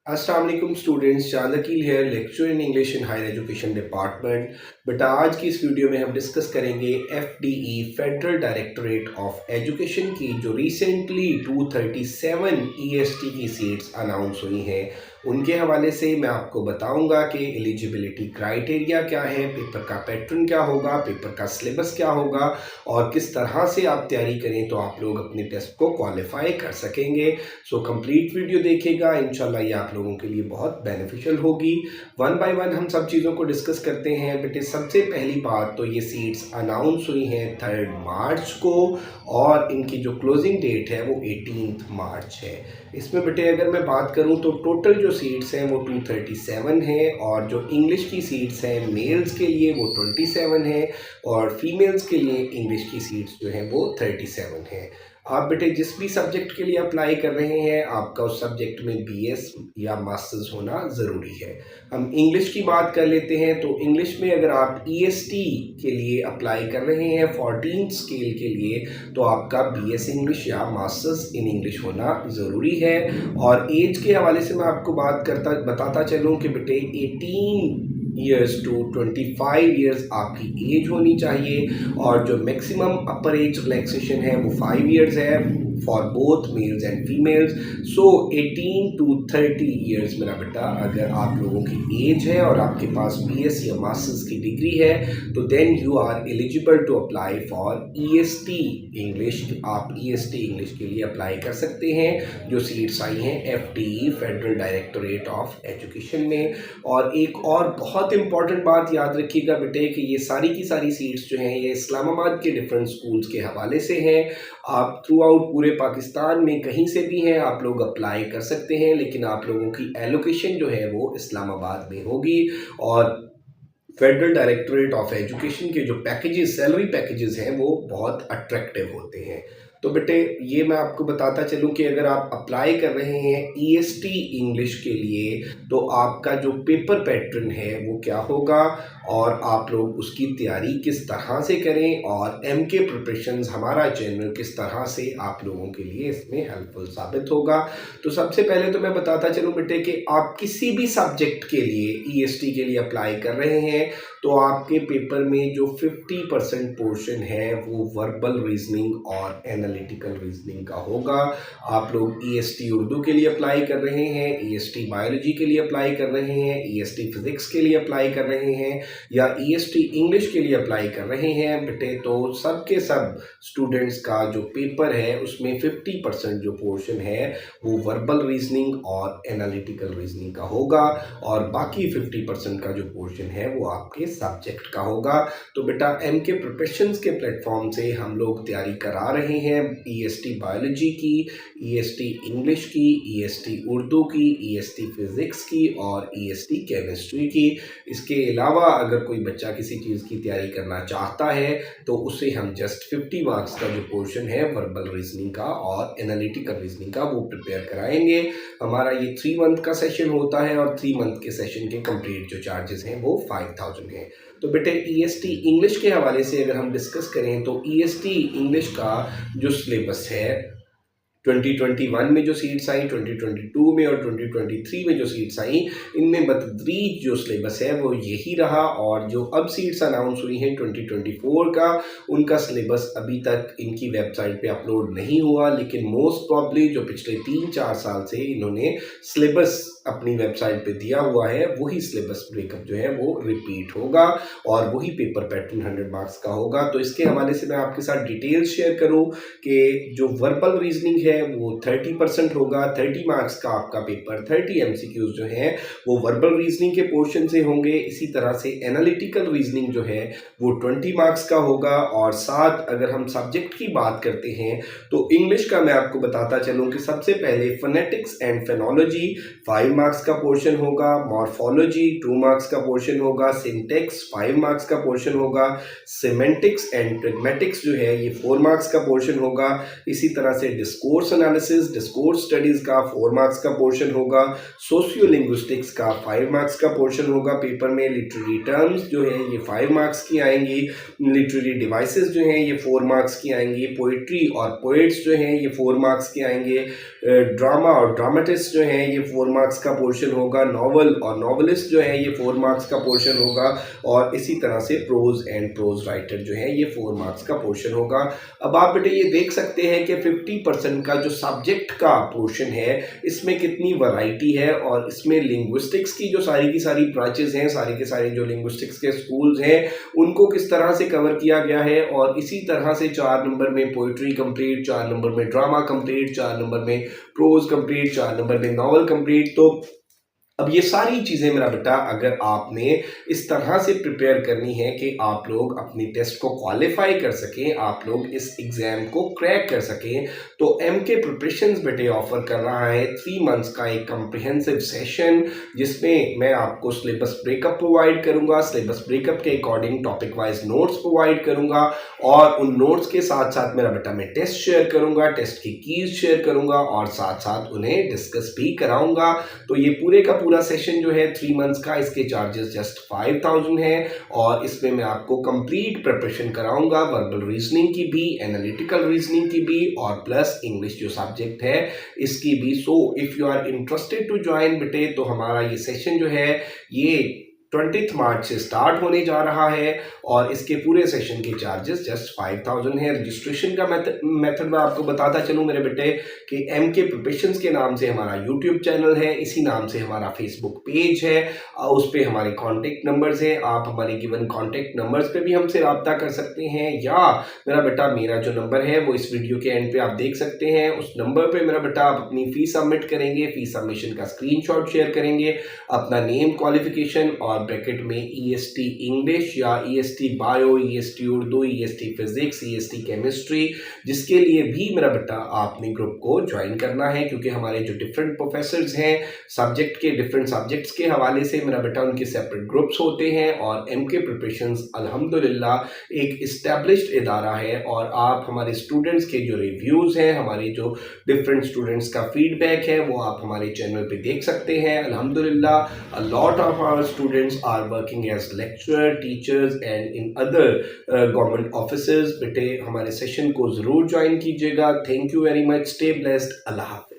अस्सलाम वालेकुम स्टूडेंट्स, चांदकील है lecture in English in higher education department. बेटा आज की इस वीडियो में हम डिस्कस करेंगे FDE federal directorate of education की जो रिसेंटली 237 ईएसटी की सीट्स अनाउंस हुई हैं उनके हवाले से मैं आपको बताऊंगा कि एलिजिबिलिटी क्राइटेरिया क्या है, पेपर का पैटर्न क्या होगा, पेपर का सिलेबस क्या होगा और किस तरह से आप तैयारी करें तो आप लोग अपने टेस्ट को क्वालिफाई कर सकेंगे। सो कंप्लीट वीडियो देखेगा, इंशाल्लाह ये आप लोगों के लिए बहुत बेनिफिशियल होगी। वन बाय वन हम सब चीज़ों को डिस्कस करते हैं। बेटे सबसे पहली बात तो ये सीट्स अनाउंस हुई हैं 3 मार्च को और इनकी जो क्लोजिंग डेट है वो 18 मार्च है। इसमें बेटे अगर मैं बात करूं तो टोटल जो सीट्स हैं वो 237 हैं और जो इंग्लिश की सीट्स हैं मेल्स के लिए वो 27 है और फीमेल्स के लिए इंग्लिश की सीट्स जो हैं वो 37 हैं। आप बेटे जिस भी सब्जेक्ट के लिए अप्लाई कर रहे हैं आपका उस सब्जेक्ट में बीएस या मास्टर्स होना ज़रूरी है। हम इंग्लिश की बात कर लेते हैं तो इंग्लिश में अगर आप ईएसटी के लिए अप्लाई कर रहे हैं 14 स्केल के लिए तो आपका बीएस इंग्लिश या मास्टर्स इन इंग्लिश होना ज़रूरी है। और एज के हवाले से मैं आपको बताता चलूँ कि बेटे 18 ईयर्स टू 25 ईयर्स आपकी एज होनी चाहिए और जो मैक्सिमम अपर एज रिलैक्सेशन है वो 5 ईयर्स है for both males and females. So 18 to 30 years मेरा बेटा अगर आप लोगों की एज है और आपके पास बीएस या मास्टर्स की डिग्री है तो then you are eligible to apply for EST English. आप ईएसटी इंग्लिश के लिए अप्लाई कर सकते हैं जो सीट्स आई हैं एफडीई फेडरल डायरेक्टरेट ऑफ एजुकेशन में। और एक और बहुत इंपॉर्टेंट बात याद रखिएगा बेटे कि ये सारी की सारी सीट्स जो हैं ये इस्लामाबाद के डिफरेंट स्कूल्स के हवाले से हैं। आप थ्रू आउट पूरे पाकिस्तान में कहीं से भी हैं आप लोग अप्लाई कर सकते हैं, लेकिन आप लोगों की एलोकेशन जो है वो इस्लामाबाद में होगी। और फेडरल डायरेक्टरेट ऑफ एजुकेशन के जो पैकेजेस सैलरी पैकेजेस हैं वो बहुत अट्रैक्टिव होते हैं। तो बेटे ये मैं आपको बताता चलूँ कि अगर आप अप्लाई कर रहे हैं ईएसटी इंग्लिश के लिए तो आपका जो पेपर पैटर्न है वो क्या होगा और आप लोग उसकी तैयारी किस तरह से करें और एमके प्रिपरेशंस हमारा चैनल किस तरह से आप लोगों के लिए इसमें हेल्पफुल साबित होगा। तो सबसे पहले तो मैं बताता चलूँ बेटे कि आप किसी भी सब्जेक्ट के लिए ईएसटी के लिए अप्लाई कर रहे हैं तो आपके पेपर में जो 50% पोर्शन है वो वर्बल रीजनिंग और एनालिटिकल रीजनिंग का होगा। आप लोग ईएसटी उर्दू के लिए अप्लाई कर रहे हैं, ईएसटी बायोलॉजी के लिए अप्लाई कर रहे हैं, ईएसटी फिजिक्स के लिए अप्लाई कर रहे हैं या ईएसटी इंग्लिश के लिए अप्लाई कर रहे हैं बेटे तो सब के सब स्टूडेंट्स का जो पेपर है उसमें 50% जो पोर्शन है वो वर्बल रीजनिंग और एनालिटिकल रीजनिंग का होगा और बाकी 50% का जो पोर्शन है वो आपके सब्जेक्ट का होगा। तो बेटा एमके प्रिपरेशंस के प्लेटफॉर्म से हम लोग तैयारी करा रहे हैं ईएसटी बायोलॉजी की, ईएसटी इंग्लिश की, ईएसटी उर्दू की, ईएसटी फिजिक्स की और ईएसटी केमिस्ट्री की। इसके अलावा अगर कोई बच्चा किसी चीज़ की तैयारी करना चाहता है तो उसे हम जस्ट 50 मार्क्स का जो पोर्शन है वर्बल रीजनिंग का और एनालिटिकल रीजनिंग का वो प्रिपेयर कराएंगे। हमारा ये 3 मंथ का सेशन होता है और 3 मंथ के सेशन के कंप्लीट जो चार्जेस हैं वो 5000 हैं। तो बेटे ईएसटी इंग्लिश के हवाले से अगर हम डिस्कस करें तो ईएसटी इंग्लिश का जो सिलेबस है 2021 में जो सीट्स आई, 2022 में और 2023 में जो सीट्स आई, इनमें बतदरीज जो सिलेबस है वो यही रहा। और जो अब सीट्स अनाउंस हुई हैं 2024 का उनका सिलेबस अभी तक इनकी वेबसाइट पे अपलोड नहीं हुआ, लेकिन मोस्ट प्रॉब्ली जो पिछले 3-4 साल से इन्होंने सिलेबस अपनी वेबसाइट पे दिया हुआ है वही सिलेबस ब्रेकअप जो है वो रिपीट होगा और वही पेपर पैटर्न 100 मार्क्स का होगा। तो इसके हवाले से मैं आपके साथ डिटेल्स शेयर करूं कि जो वर्बल रीजनिंग है वो 30% होगा, 30 मार्क्स का आपका पेपर, 30 एमसीक्यूज जो हैं वो वर्बल रीजनिंग के पोर्शन से होंगे। इसी तरह से एनालिटिकल रीजनिंग जो है वो 20 मार्क्स का होगा। और साथ अगर हम सब्जेक्ट की बात करते हैं तो इंग्लिश का मैं आपको बताता चलूँ कि सबसे पहले फोनेटिक्स एंड फेनोलॉजी 5 मार्क्स का पोर्शन होगा, मॉर्फोलॉजी 2 मार्क्स का पोर्शन होगा, सिंटेक्स 5 मार्क्स का पोर्शन होगा, सिमेंटिक्स एंड प्रैग्मेटिक्स जो है ये 4 मार्क्स का पोर्शन होगा। इसी तरह से डिस्कोर्स एनालिसिस, डिस्कोर्स स्टडीज का 4 मार्क्स का पोर्शन होगा, सोशियो लिंग्विस्टिक्स का 5 मार्क्स का पोर्शन होगा पेपर में। लिटरेरी टर्म्स जो है ये 5 मार्क्स की आएंगी, लिटरेरी डिवाइसेस जो हैं ये 4 मार्क्स की आएंगी, पोइट्री और पोइट्स जो हैं ये 4 मार्क्स के आएंगे, ड्रामा और ड्रामेटिस्ट जो हैं ये 4 मार्क्स का पोर्शन होगा, नॉवल और नॉवलिस्ट जो है ये 4 मार्क्स का पोर्शन होगा, और इसी तरह से प्रोज एंड प्रोज राइटर जो है ये 4 मार्क्स का पोर्शन होगा। अब आप बेटे ये देख सकते हैं कि 50% का जो सब्जेक्ट का पोर्शन है इसमें कितनी वैरायटी है, और इसमें लिंग्विस्टिक्स की जो सारी की सारी ब्रांचेस हैं, सारे के सारे जो लिंग्विस्टिक्स के स्कूल्स हैं उनको किस तरह से कवर किया गया है। और इसी तरह से 4 नंबर में पोइट्री कंप्लीट, 4 नंबर में ड्रामा कंप्लीट, 4 नंबर में प्रोज कंप्लीट, 4 नंबर में नॉवल कंप्लीट। तो अब ये सारी चीज़ें मेरा बेटा अगर आपने इस तरह से प्रिपेयर करनी है कि आप लोग अपनी टेस्ट को क्वालिफाई कर सकें, आप लोग इस एग्ज़ाम को क्रैक कर सकें, तो MK प्रिपरेशंस बेटे ऑफर कर रहा है 3 मंथ्स का एक कम्प्रिहेंसिव सेशन, जिसमें मैं आपको सिलेबस ब्रेकअप प्रोवाइड करूंगा, सिलेबस ब्रेकअप के according topic wise notes provide करूंगा, और उन नोट्स के साथ साथ मेरा बेटा मैं टेस्ट शेयर करूंगा, टेस्ट की कीज शेयर करूंगा, और साथ साथ उन्हें डिस्कस भी कराऊंगा। तो ये पूरे का पूरा सेशन जो है 3 मंथ्स का, इसके चार्जेस जस्ट 5000 है, और इसमें मैं आपको कंप्लीट प्रिपरेशन कराऊंगा, वर्बल रीजनिंग की भी, एनालिटिकल रीजनिंग की भी, और प्लस इंग्लिश जो सब्जेक्ट है इसकी भी। So if you are interested to join बेटे, तो हमारा ये सेशन जो है ये 20 मार्च से स्टार्ट होने जा रहा है, और इसके पूरे सेशन के चार्जेस जस्ट 5000 है। रजिस्ट्रेशन का मेथड मैं आपको बताता चलूँ मेरे बेटे कि MK प्रिपरेशंस के नाम से हमारा यूट्यूब चैनल है, इसी नाम से हमारा फेसबुक पेज है, उस पर हमारे कॉन्टेक्ट नंबर्स हैं, आप हमारे गिवन कॉन्टेक्ट नंबर्स पे भी हमसे रब्ता कर सकते हैं, या मेरा बेटा मेरा जो नंबर है वो इस वीडियो के एंड पे आप देख सकते हैं, उस नंबर पे मेरा बेटा आप अपनी फ़ीस सबमिट करेंगे, फ़ीस सबमिशन का स्क्रीनशॉट शेयर करेंगे, अपना नेम, क्वालिफिकेशन और ब्रैकेट में EST इंग्लिश या EST bio, EST Urdu, EST physics, EST chemistry, जिसके लिए भी मेरा बेटा आपने ग्रुप को ज्वाइन करना है, क्योंकि हमारे जो डिफरेंट प्रोफेसर्स हैं सब्जेक्ट के, डिफरेंट सब्जेक्ट्स के हवाले से मेरा बेटा उनके सेपरेट ग्रुप्स होते हैं, और MK प्रिपरेशंस अल्हम्दुलिल्लाह एक इस्टेब्लिश्ड इदारा है, और आप हमारे स्टूडेंट्स के जो रिव्यूज़ हैं, हमारे जो डिफरेंट स्टूडेंट्स का फीडबैक है वो आप हमारे चैनल पे देख सकते हैं। अल्हम्दुलिल्लाह a lot of our students are working as lecturer, teachers and in other government offices। बेटे हमारे सेशन को ज़रूर ज्वाइन कीजिएगा। Thank you very much, stay blessed, अल्लाह हाफ़िज़।